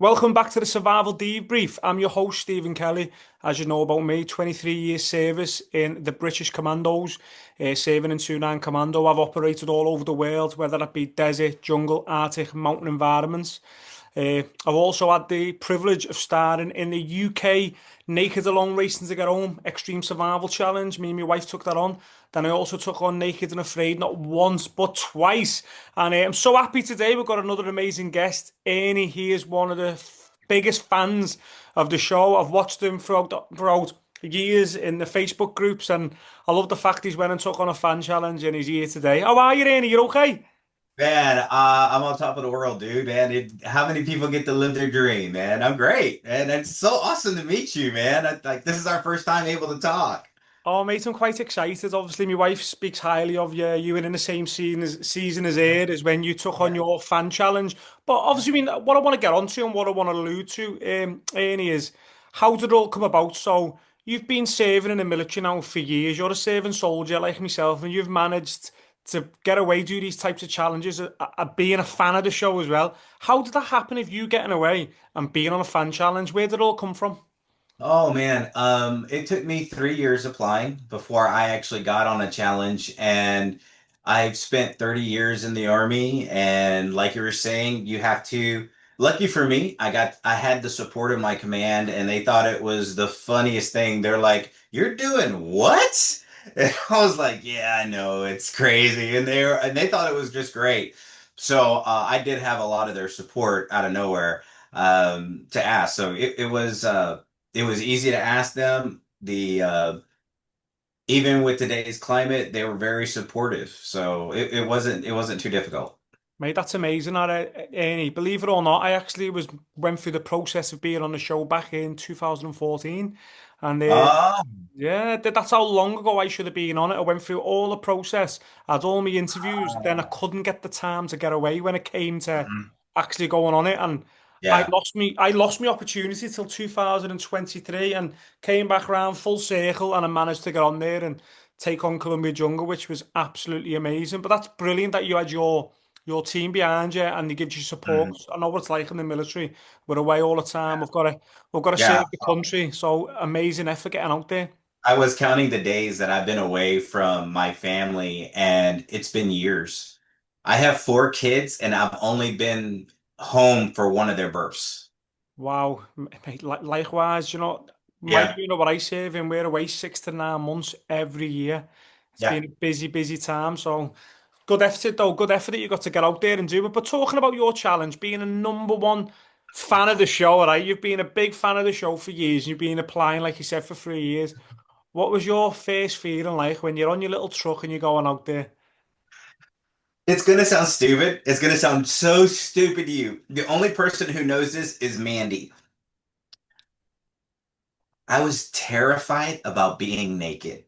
Welcome back to the Survival Debrief. I'm your host, Stephen Kelly. As you know about me, 23 years service in the British Commandos, serving in 29 Commando. I've operated all over the world, whether that be desert, jungle, Arctic, mountain environments. I've also had the privilege of starring in the UK Naked Alone Racing to Get Home Extreme Survival Challenge. Me and my wife took that on. Then I also took on Naked and Afraid not once but twice. And I'm so happy today. We've got another amazing guest. Ernie, he is one of the biggest fans of the show. I've watched him throughout years in the Facebook groups, and I love the fact he's went and took on a fan challenge and he's here today. How are you, Ernie? You okay? Man, I'm on top of the world, dude, man. How many people get to live their dream, man? I'm great, man. It's so awesome to meet you, man. This is our first time able to talk. Oh, mate, I'm quite excited. Obviously, my wife speaks highly of you. You were in the same season as Air as when you took on Yeah. your fan challenge. But obviously, I mean, what I want to get onto and what I want to allude to, Ernie, is how did it all come about? So you've been serving in the military now for years. You're a serving soldier like myself, and you've managed to get away, do these types of challenges, being a fan of the show as well. How did that happen? If you getting away and being on a fan challenge, where did it all come from? Oh man, it took me 3 years applying before I actually got on a challenge, and I've spent 30 years in the Army. And like you were saying, you have to. Lucky for me, I had the support of my command, and they thought it was the funniest thing. They're like, "You're doing what?" And I was like, "Yeah, I know, it's crazy," and they thought it was just great. So I did have a lot of their support out of nowhere to ask. So it was easy to ask them. The Even with today's climate, they were very supportive. So it wasn't too difficult. Mate, that's amazing, Ernie. Believe it or not, I actually was went through the process of being on the show back in 2014, and Oh, yeah, that's how long ago I should have been on it. I went through all the process, had all my interviews, then I couldn't get the time to get away when it came to mhm. actually going on it, and Yeah. I lost my opportunity till 2023, and came back around full circle, and I managed to get on there and take on Columbia Jungle, which was absolutely amazing. But that's brilliant that you had your team behind you and they give you support. Mhm. I know what it's like in the military. We're away all the time. We've got to Yeah. serve the country. So amazing effort getting out there. I was counting the days that I've been away from my family, and it's been years. I have 4 kids, and I've only been home for one of their births. Wow, mate, likewise, my Yeah. unit what I serve in, we're away 6 to 9 months every year. It's Yeah. been a busy, busy time. So good effort, though. Good effort that you got to get out there and do it. But talking about your challenge, being a number one fan of the show, right? You've been a big fan of the show for years. You've been applying, like you said, for 3 years. What was your first feeling like when you're on your little truck and you're going out there? It's gonna sound stupid. It's gonna sound so stupid to you. The only person who knows this is Mandy. I was terrified about being naked.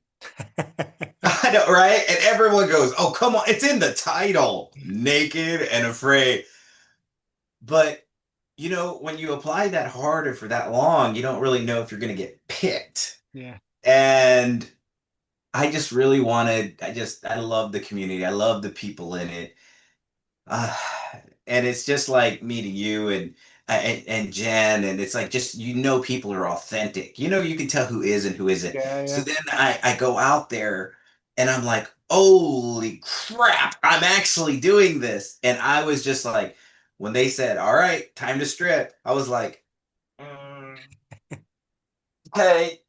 I know, right? And everyone goes, "Oh, come on, it's in the title, naked and afraid." But when you apply that hard or for that long, you don't really know if you're going to get picked. Yeah. And I just really wanted, I love the community. I love the people in it. Uh, and it's just like meeting you and Jen, and it's like just people are authentic. You can tell who is and who isn't. Yeah, So yeah. then I go out there and I'm like, holy crap, I'm actually doing this. And I was just like, when they said, "All right, time to strip," I was like, "Mm, okay,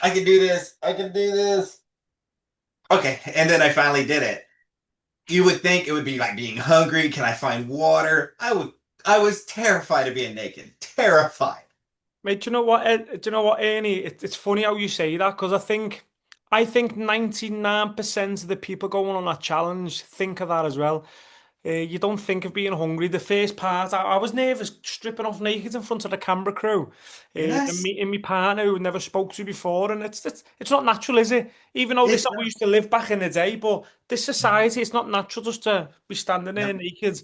I can do this. I can do this." Okay, and then I finally did it. You would think it would be like being hungry. Can I find water? I was terrified of being naked. Terrified. Mate, do you know what? Do you know what, Ernie? It's funny how you say that because I think 99% of the people going on that challenge think of that as well. You don't think of being hungry. The first part, I was nervous stripping off naked in front of the camera crew, and Yes. meeting my partner who never spoke to before, and it's not natural, is it? Even though this It's is how we used to live back in the day, but this society, it's not natural just to be standing there Yep. naked.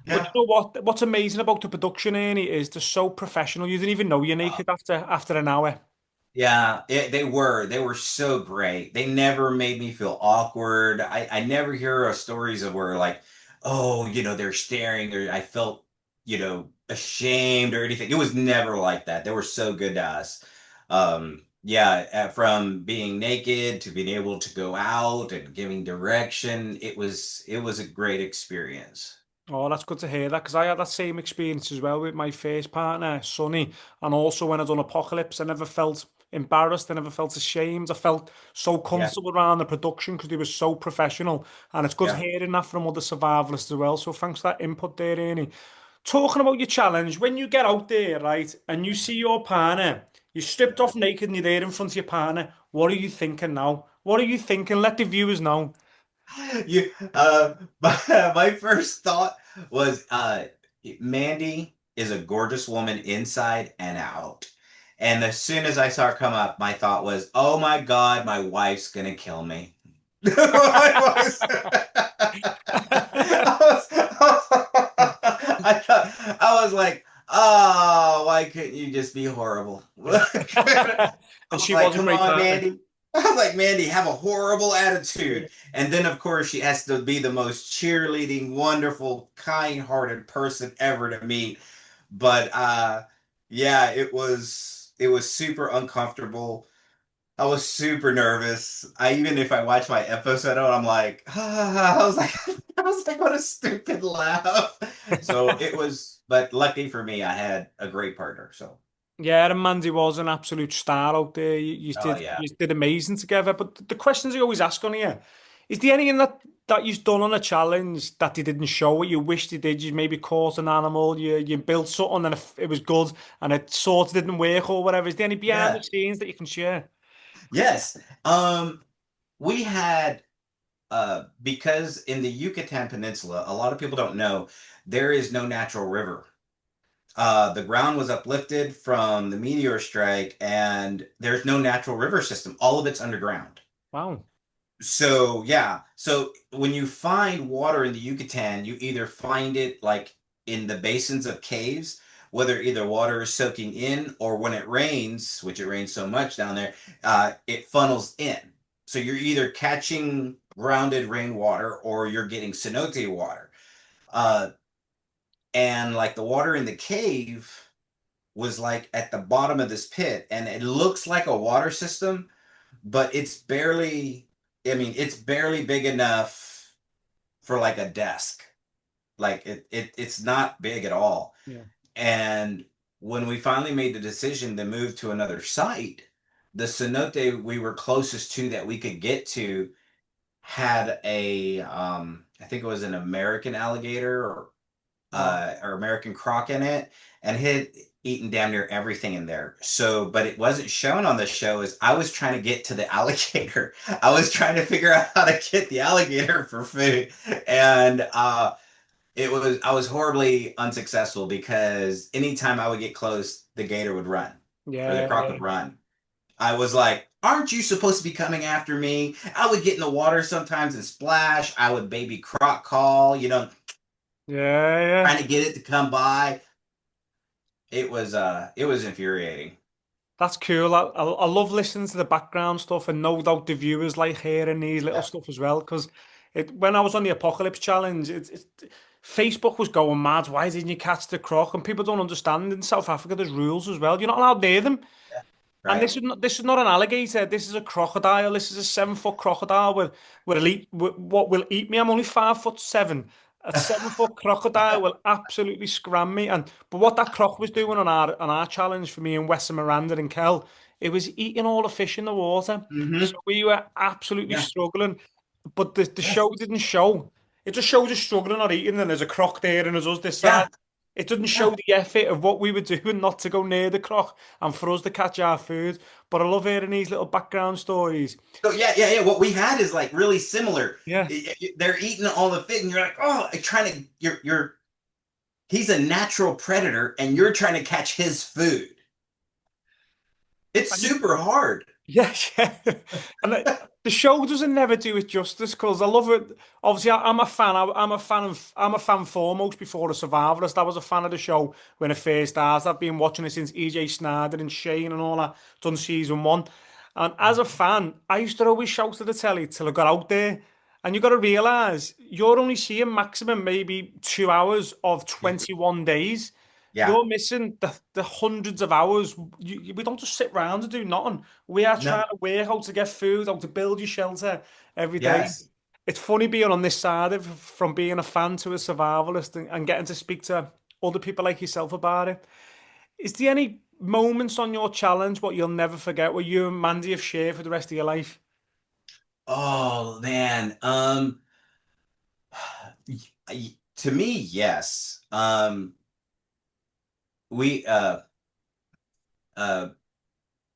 But Yeah. you know what? What's amazing about the production, Ernie, is they're so professional. You didn't even know you're naked after an hour. Yeah, they were so great. They never made me feel awkward. I never hear stories of where like, oh, they're staring, or I felt ashamed or anything. It was never like that. They were so good to us. Yeah, from being naked to being able to go out and giving direction, it was a great experience. Oh, that's good to hear that because I had that same experience as well with my first partner, Sonny, and also when I done Apocalypse, I never felt embarrassed, I never felt ashamed. I felt so Yeah, comfortable around the production because they were so professional, and it's good yeah. hearing that from other survivalists as well. So thanks for that input there, Ernie. Talking about your challenge, when you get out there, right, and you see your partner, you're stripped off naked and you're there in front of your partner, what are you thinking now? What are you thinking? Let the viewers know. You my first thought was Mandy is a gorgeous woman inside and out. And as soon as I saw her come up, my thought was, "Oh my God, my wife's gonna kill me." I was, I was like, "Oh, why couldn't you just be horrible?" I And was she like, was a "Come great on, partner. Mandy." I was like, "Mandy, have a horrible attitude." And then, of course, she has to be the most cheerleading, wonderful, kind-hearted person ever to meet. But yeah, it was super uncomfortable. I was super nervous. Even if I watch my episode, I'm like, I was like, I was like, what a stupid laugh. So it was, but lucky for me, I had a great partner. So, Yeah, and Mandy was an absolute star out there. oh yeah, You did amazing together. But the questions I always ask on here, is there anything that you've done on a challenge that you didn't show what you wished you did? You maybe caught an animal, you built something and it was good and it sort of didn't work or whatever. Is there any behind the yeah, scenes that you can share? yes. We had because in the Yucatan Peninsula, a lot of people don't know there is no natural river. The ground was uplifted from the meteor strike, and there's no natural river system. All of it's underground. Wow. So yeah, so when you find water in the Yucatan, you either find it like in the basins of caves, whether either water is soaking in or when it rains, which it rains so much down there, it funnels in. So you're either catching grounded rainwater or you're getting cenote water. Uh, and like the water in the cave was like at the bottom of this pit, and it looks like a water system, but it's barely big enough for like a desk. Like it's not big at all. Yeah. And when we finally made the decision to move to another site, the cenote we were closest to that we could get to had I think it was an American alligator Oh, or American croc in it, and he had eaten damn near everything in there. So, but it wasn't shown on the show. Is I was trying to get to the alligator. I was trying to figure out how to get the alligator for food, and I was horribly unsuccessful because anytime I would get close, the gator would run or the yeah, croc would yeah. run. I was like, aren't you supposed to be coming after me? I would get in the water sometimes and splash. I would baby croc call, Yeah, yeah. trying to get it to come by. It was infuriating. That's cool. I love listening to the background stuff, and no doubt the viewers like hearing these little Yeah. stuff as well. Because when I was on the Apocalypse Challenge, Facebook was going mad. Why didn't you catch the croc? And people don't understand in South Africa there's rules as well. You're not allowed near them. Yeah. And Right. this is not an alligator. This is a crocodile. This is a 7 foot crocodile with what will eat me. I'm only 5'7". A 7 foot crocodile will absolutely scram me. And but what that croc was doing on our challenge for me in Western Miranda and Kel, it was eating all the fish in the water. So Mm-hmm. we were absolutely Yeah. struggling. But the Yes. show didn't show. It just showed us struggling or eating, and there's a croc there, and there's us this side. Yeah. It didn't show Yeah. the effort of what we were doing not to go near the croc and for us to catch our food. But I love hearing these little background stories. So yeah, yeah, yeah. What we had is like really similar. Yeah. They're eating all the fit, and you're like, oh, trying to. You're. He's a natural predator, and you're trying to catch his food. It's And you, super hard. yeah, yeah. And the show doesn't never do it justice because I love it. Obviously, I'm a fan. I'm a fan foremost before the Survivalist. I was a fan of the show when it first started. I've been watching it since EJ Snyder and Shane and all that, done season 1. And as a fan, I used to always shout to the telly till I got out there. And you got to realize you're only seeing maximum maybe 2 hours of Yeah. 21 days. Yeah. You're missing the hundreds of hours. We don't just sit around and do nothing. We are No. trying to work how to get food, how to build your shelter every day. Yes. It's funny being on this side of from being a fan to a survivalist and getting to speak to other people like yourself about it. Is there any moments on your challenge what you'll never forget where you and Mandy have shared for the rest of your life? Oh man. To me, yes. We uh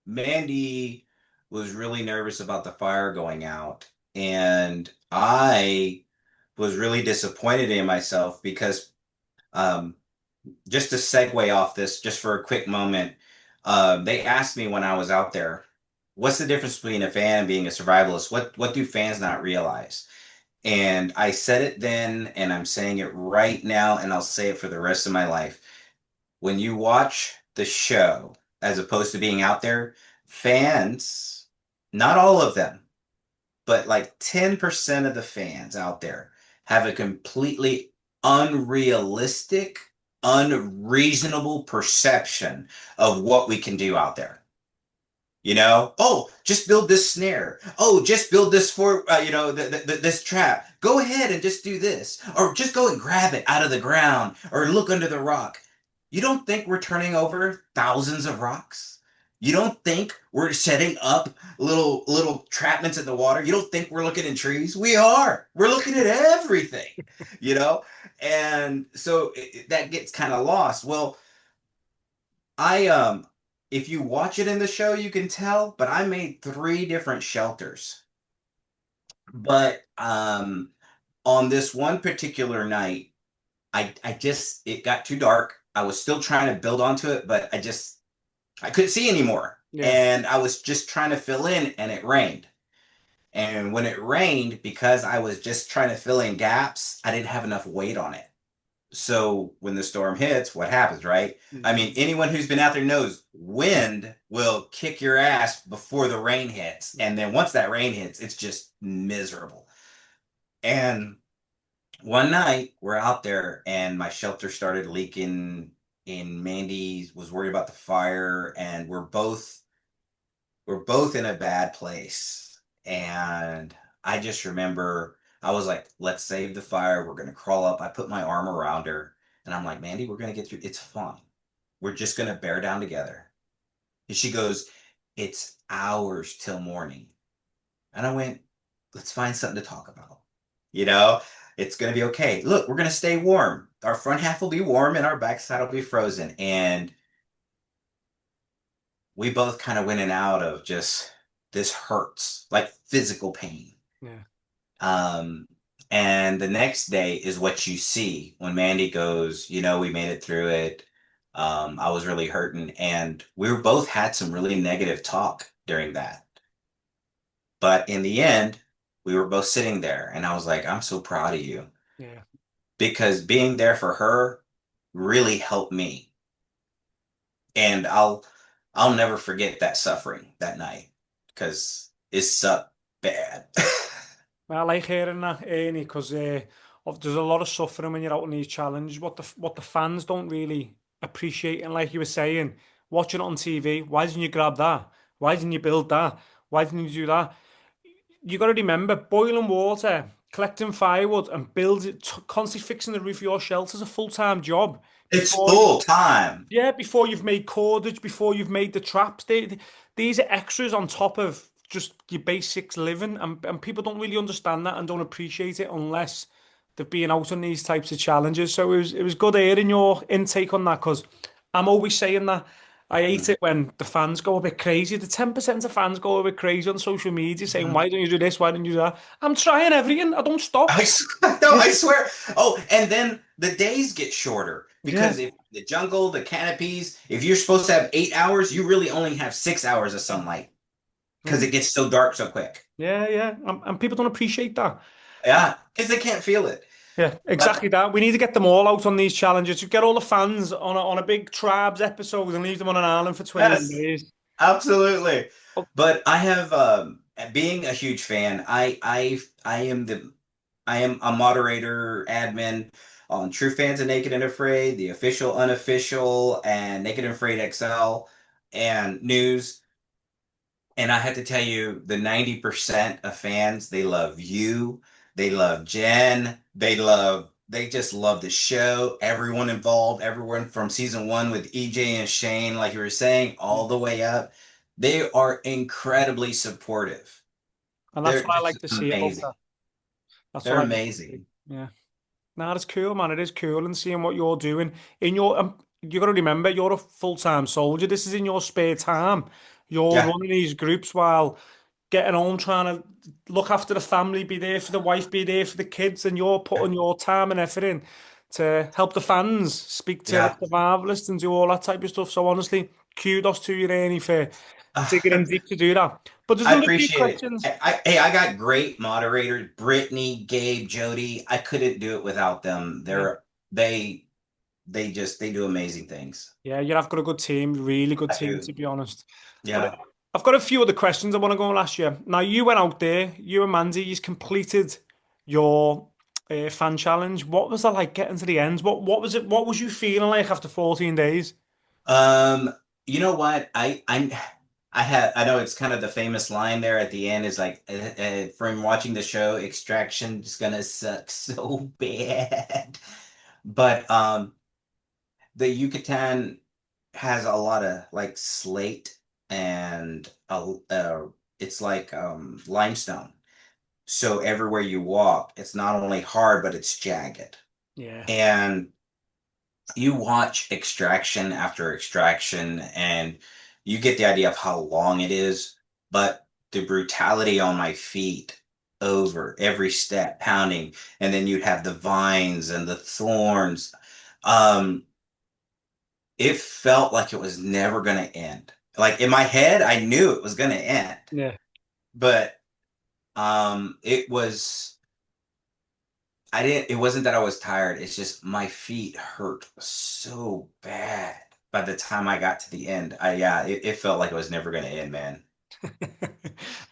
Mandy was really nervous about the fire going out, and I was really disappointed in myself because um just to segue off this just for a quick moment, they asked me when I was out there, what's the difference between a fan and being a survivalist? What do fans not realize? And I said it then, and I'm saying it right now, and I'll say it for the rest of my life. When you watch the show, as opposed to being out there, fans, not all of them, but like 10% of the fans out there have a completely unrealistic, unreasonable perception of what we can do out there. Oh, just build this snare. Oh, just build this for this trap. Go ahead and just do this, or just go and grab it out of the ground, or look under the rock. You don't think we're turning over thousands of rocks? You don't think we're setting up little trapments in the water? You don't think we're looking in trees? We are. We're looking at everything, you know. And so that gets kind of lost. Well, I if you watch it in the show, you can tell, but I made three different shelters. But on this one particular night, I just it got too dark. I was still trying to build onto it, but I couldn't see anymore. Yeah. And I was just trying to fill in and it rained. And when it rained, because I was just trying to fill in gaps, I didn't have enough weight on it. So when the storm hits, what happens, right? I mean, anyone who's been out there knows wind will kick your ass before the rain hits. And then once that rain hits, it's just miserable. And one night we're out there and my shelter started leaking and Mandy was worried about the fire and we're both in a bad place. And I just remember I was like, let's save the fire. We're going to crawl up. I put my arm around her and I'm like, Mandy, we're going to get through. It's fine. We're just going to bear down together. And she goes, it's hours till morning. And I went, let's find something to talk about. You know, it's going to be okay. Look, we're going to stay warm. Our front half will be warm and our backside will be frozen. And we both kind of went in and out of just this hurts, like physical pain. Yeah. Um, and the next day is what you see when Mandy goes, we made it through it. I was really hurting, and we were both had some really negative talk during that. But in the end, we were both sitting there, and I was like, I'm so proud of you Yeah. because being there for her really helped me. And I'll never forget that suffering that night because it sucked bad. I like hearing that, Ernie, because there's a lot of suffering when you're out on these challenges. What the fans don't really appreciate, and like you were saying, watching it on TV, why didn't you grab that? Why didn't you build that? Why didn't you do that? You got to remember, boiling water, collecting firewood, and constantly fixing the roof of your shelter is a full-time job. It's Before full time. Yeah, before you've made cordage, before you've made the traps, these are extras on top of just your basics living, and people don't really understand that and don't appreciate it unless they've been out on these types of challenges. So it was good hearing your intake on that because I'm always saying that I hate it when the fans go a bit crazy. The 10% of fans go a bit crazy on social media saying, Mhm. "Why don't you do this? Why don't you do that?" I'm trying everything. I don't stop. No, Yeah, I swear. Oh, and then the days get shorter yeah. because if the jungle, the canopies, if you're supposed to have 8 hours, you really only have 6 hours of sunlight because Mm. it gets so dark so quick. Yeah, yeah. And people don't appreciate that. Yeah, because they can't feel it. Yeah, But exactly that. We need to get them all out on these challenges. You get all the fans on a big tribes episode and leave them on an island for 21 yes, days. absolutely. Oh, But I have being a huge fan, I am a moderator admin on True Fans of Naked and Afraid, the official, unofficial, and Naked and Afraid XL and news. And I have to tell you, the 90% of fans, they love you, they love Jen, they just love the show, everyone involved, everyone from season one with EJ and Shane, like you were saying, Yeah. all the way up. They are incredibly supportive. And that's They're what I just like to see about amazing. that. That's They're what I like to see. amazing. Yeah. Nah, it's cool, man. It is cool and seeing what you're doing in your. You got to remember, you're a full-time soldier. This is in your spare time. You're Yeah. running these groups while getting home, trying to look after the family, be there for the wife, be there for the kids, and you're putting your time and effort in to help the fans, speak to the Yeah. survivalists, and do all that type of stuff. So honestly, kudos to you, Ernie, for digging in deep to do that. But there's I another few appreciate it. questions. Hey, I got great moderators, Brittany, Gabe, Jody. I couldn't do it without them. Yeah. They they do amazing things. Yeah, you have got a good team, really good I team, do. to be honest. But Yeah. I've got a few other questions I want to go and ask you. Now, you went out there, you and Mandy, you completed your fan challenge. What was that like getting to the end? What was it? What was you feeling like after 14 days? Um, you know what? I know it's kind of the famous line there at the end is like from watching the show, extraction's gonna suck so bad. But the Yucatan has a lot of like slate and it's like limestone. So everywhere you walk, it's not only hard, but it's jagged. Yeah, And you watch extraction after extraction and you get the idea of how long it is, but the brutality on my feet over every step pounding, and then you'd have the vines and the thorns. Um, it felt like it was never going to end. Like in my head, I knew it was going to end, yeah. but it was I didn't it wasn't that I was tired. It's just my feet hurt so bad by the time I got to the end. It felt like it was never going to end, man.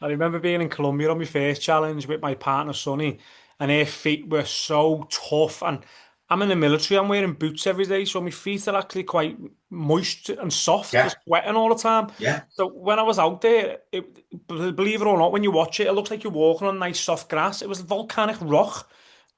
I remember being in Colombia on my first challenge with my partner Sonny, and her feet were so tough. And I'm in the military, I'm wearing boots every day, so my feet are actually quite moist and soft for Yeah, sweating all the time. yeah, So when I was out there, believe it or not, when you watch it, it looks like you're walking on nice soft grass. It was volcanic rock.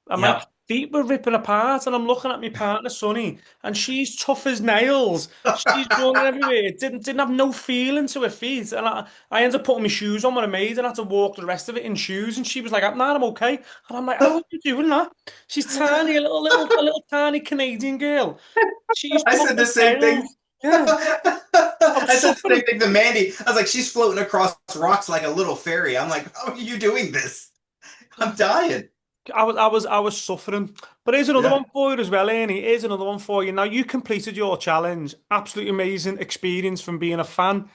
And my yeah. feet were ripping apart, and I'm looking at my partner, Sonny, and she's tough as nails. She's running everywhere. Didn't have no feeling to her feet. And I ended up putting my shoes on when I made and I had to walk the rest of it in shoes. And she was like, nah, I'm okay. And I'm like, how are you doing that? She's tiny, a little tiny Canadian girl. She's I tough said the as same thing. nails. Yeah. I was I said the same suffering. thing to Mandy. I was like, she's floating across rocks like a little fairy. I'm like, how are you doing this? I'm dying. I was suffering. But here's another Yeah. one for you as well, Ernie. Here's another one for you. Now you completed your challenge. Absolutely amazing experience from being a fan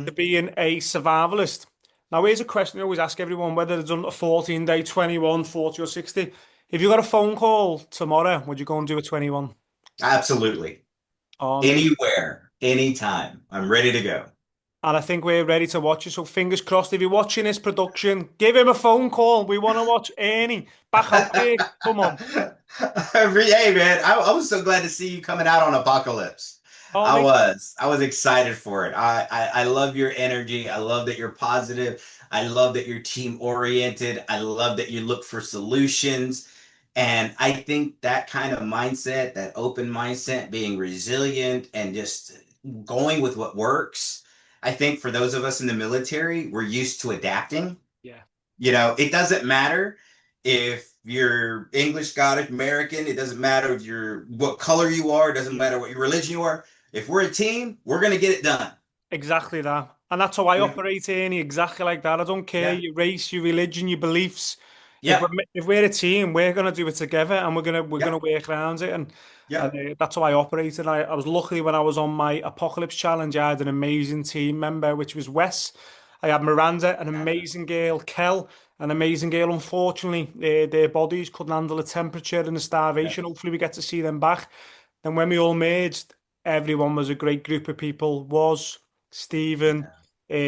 to Hmm. being a survivalist. Now here's a question I always ask everyone, whether they've done a 14-day, 21, 40 or 60. If you got a phone call tomorrow, would you go and do a 21? Absolutely. Oh, mate. Anywhere, anytime. I'm ready to go. And I think we're ready to watch it. So fingers crossed, if you're watching this production, give him a phone call. We want to watch Ernie back out there. Come on. Hey man, I was so glad to see you coming out on Apocalypse. Oh, mate. I was excited for it. I love your energy. I love that you're positive. I love that you're team oriented. I love that you look for solutions. And I think that kind of mindset, that open mindset, being resilient and just going with what works. I think for those of us in the military, we're used to adapting. Yeah. You know, it doesn't matter if you're English, Scottish, American. It doesn't matter if you're what color you are. It doesn't matter what your religion you are. If we're a team, we're gonna get it done. Exactly that. And that's how I Yeah, operate, Ernie, exactly like that. I don't care yeah, your race, your religion, your beliefs. yeah, If we're a team, we're gonna do it together, and we're yeah, gonna work around it. yeah. That's how I operate. And I was lucky when I was on my Apocalypse Challenge. I had an amazing team member, which was Wes. I had Miranda, an amazing girl, Kel, an amazing girl. Unfortunately, their bodies couldn't handle the temperature and the starvation. Yes. Hopefully, we get to see them back. Then when we all merged, everyone was a great group of people. Was Stephen,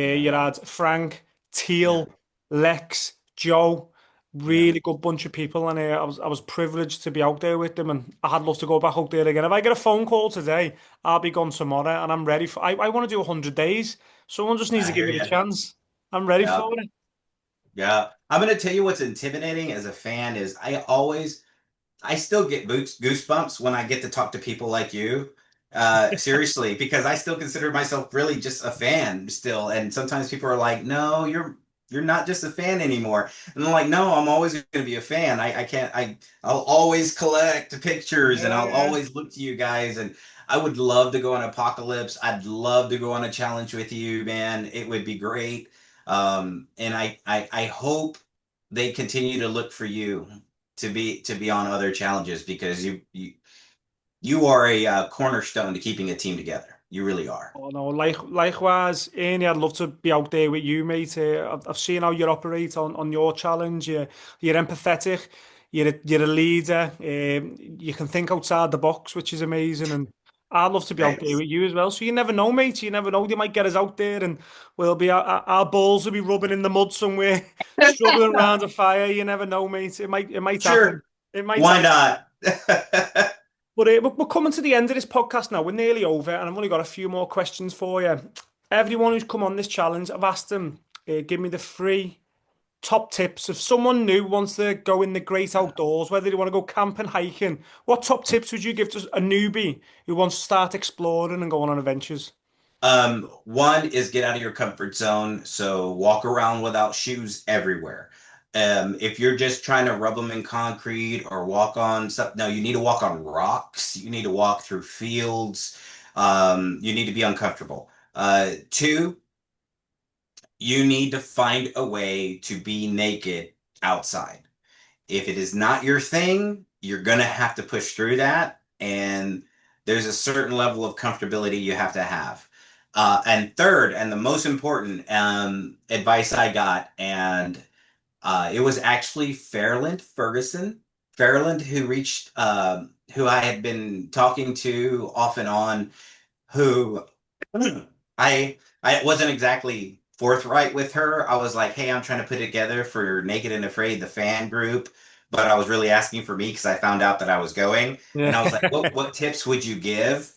Yeah, you yeah, had Frank, Yeah. Teal, Lex, Joe, Yeah. really good bunch of people, and I was privileged to be out there with them, and I'd love to go back out there again. If I get a phone call today, I'll be gone tomorrow, and I'm ready for. I want to do 100 days. Someone just needs I to give hear me the you. chance. I'm ready Yeah. for it. Yeah. I'm gonna tell you what's intimidating as a fan is I still get goosebumps when I get to talk to people like you. Seriously, because I still consider myself really just a fan still. And sometimes people are like, "No, you're not just a fan anymore." And I'm like, "No, I'm always going to be a fan. I can't. I'll always collect pictures, and Yeah, I'll yeah. always look to you guys. And I would love to go on Apocalypse. I'd love to go on a challenge with you, man. It would be great. And I hope they continue to look for you to be on other challenges because you are a cornerstone to keeping a team together. You really are. Oh no, likewise, Ernie, I'd love to be out there with you, mate. I've seen how you operate on your challenge. You're empathetic. You're a leader. You can think outside the box, which is amazing. And I'd love to be out there Thanks. with you as well. So you never know, mate. You never know. They might get us out there, and we'll be our balls will be rubbing in the mud somewhere, struggling around a fire. You never know, mate. It might happen. Sure. It might Why happen. not? But we're coming to the end of this podcast now. We're nearly over, and I've only got a few more questions for you. Everyone who's come on this challenge, I've asked them, give me the three top tips. If someone new wants to go in the great outdoors, whether they want to go camping, hiking, what top tips would you give to a newbie who wants to start exploring and going on adventures? One is get out of your comfort zone. So walk around without shoes everywhere. If you're just trying to rub them in concrete or walk on stuff, no, you need to walk on rocks. You need to walk through fields. You need to be uncomfortable. Two, you need to find a way to be naked outside. If it is not your thing, you're going to have to push through that. And there's a certain level of comfortability you have to have. And third, and the most important advice I got, and it was actually Fairland, who I had been talking to off and on, who I wasn't exactly forthright with her. I was like, "Hey, I'm trying to put it together for Naked and Afraid, the fan group," but I was really asking for me because I found out that I was going, and Yeah. I was like, "What tips would you give?"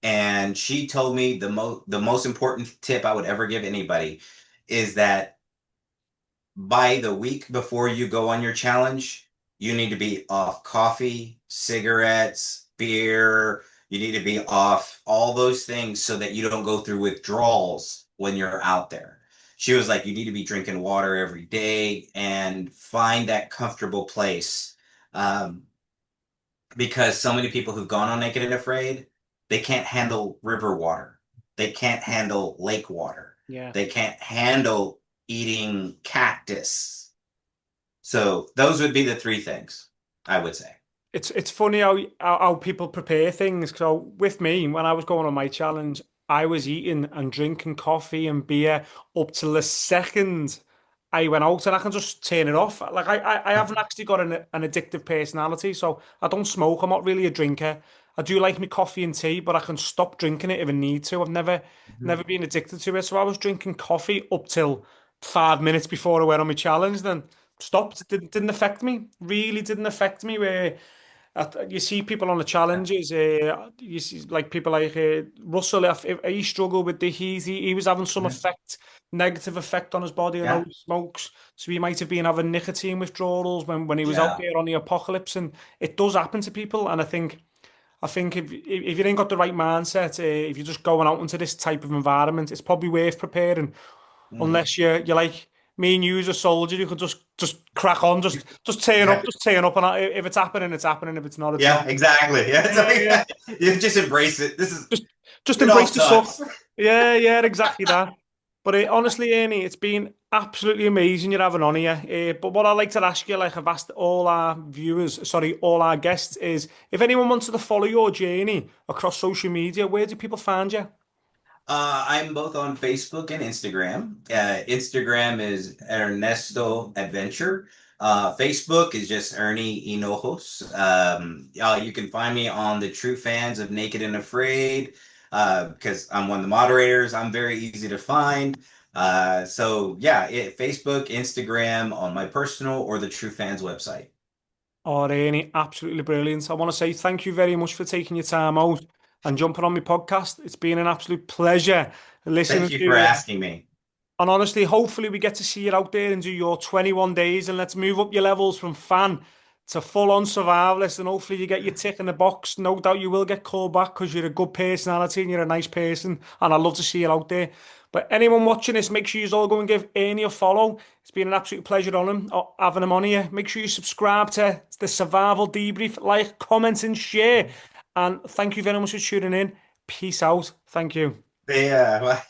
And she told me the most important tip I would ever give anybody is that by the week before you go on your challenge, you need to be off coffee, cigarettes, beer. You need to be off all those things so that you don't go through withdrawals when you're out there. She was like, you need to be drinking water every day and find that comfortable place. Um, because so many people who've gone on Naked and Afraid, they can't handle river water. They can't handle lake water. Yeah. They can't handle eating cactus. So those would be the three things I would say. It's funny how people prepare things. So with me, when I was going on my challenge, I was eating and drinking coffee and beer up till the second I went out, and I can just turn it off. Like I haven't actually got an addictive personality, so I don't smoke. I'm not really a drinker. I do like my coffee and tea, but I can stop drinking it if I need to. I've never been addicted to it. So I was drinking coffee up till 5 minutes before I went on my challenge, then stopped. It didn't affect me. Really didn't affect me. Where you see people on the challenges, you see like people like Russell, if he struggled with the heat, he was having some effect, negative effect on his body. I know Yeah. he smokes, so he might have been having nicotine withdrawals when he was out Yeah. there on the apocalypse, and it does happen to people. And I think if you ain't got the right mindset, if you're just going out into this type of environment, it's probably worth preparing Mhm. unless you're like me and you as a soldier, you could just crack on, just Yeah. turn up, and if it's happening, it's happening. If it's not, it's not. Yeah, exactly. Yeah, it's Yeah, yeah. like you just embrace it. This is Just just it all embrace the suck. sucks. Yeah, yeah, exactly that. But honestly, Ernie, it's been absolutely amazing you're having on here. But what I'd like to ask you, like I've asked all our viewers, sorry, all our guests, is if anyone wants to follow your journey across social media, where do people find you? I'm both on Facebook and Instagram. Instagram is Ernesto Adventure. Facebook is just Ernie Hinojos. You can find me on the True Fans of Naked and Afraid because I'm one of the moderators. I'm very easy to find. So yeah, Facebook, Instagram, on my personal or the True Fans website. Oh, Ernie, absolutely brilliant. I want to say thank you very much for taking your time out and jumping on my podcast. It's been an absolute pleasure listening Thank to you for you. asking me. And honestly, hopefully we get to see you out there and do your 21 days and let's move up your levels from fan to full-on survivalist and hopefully you get your tick in the box. No doubt you will get called back because you're a good personality and you're a nice person and I'd love to see you out there. But anyone watching this, make sure you all go and give Ernie a follow. It's been an absolute pleasure on him, having him on here. Make sure you subscribe to the Survival Debrief, like, comment and share. And thank you very much for tuning in. Peace out. Thank you. Yeah.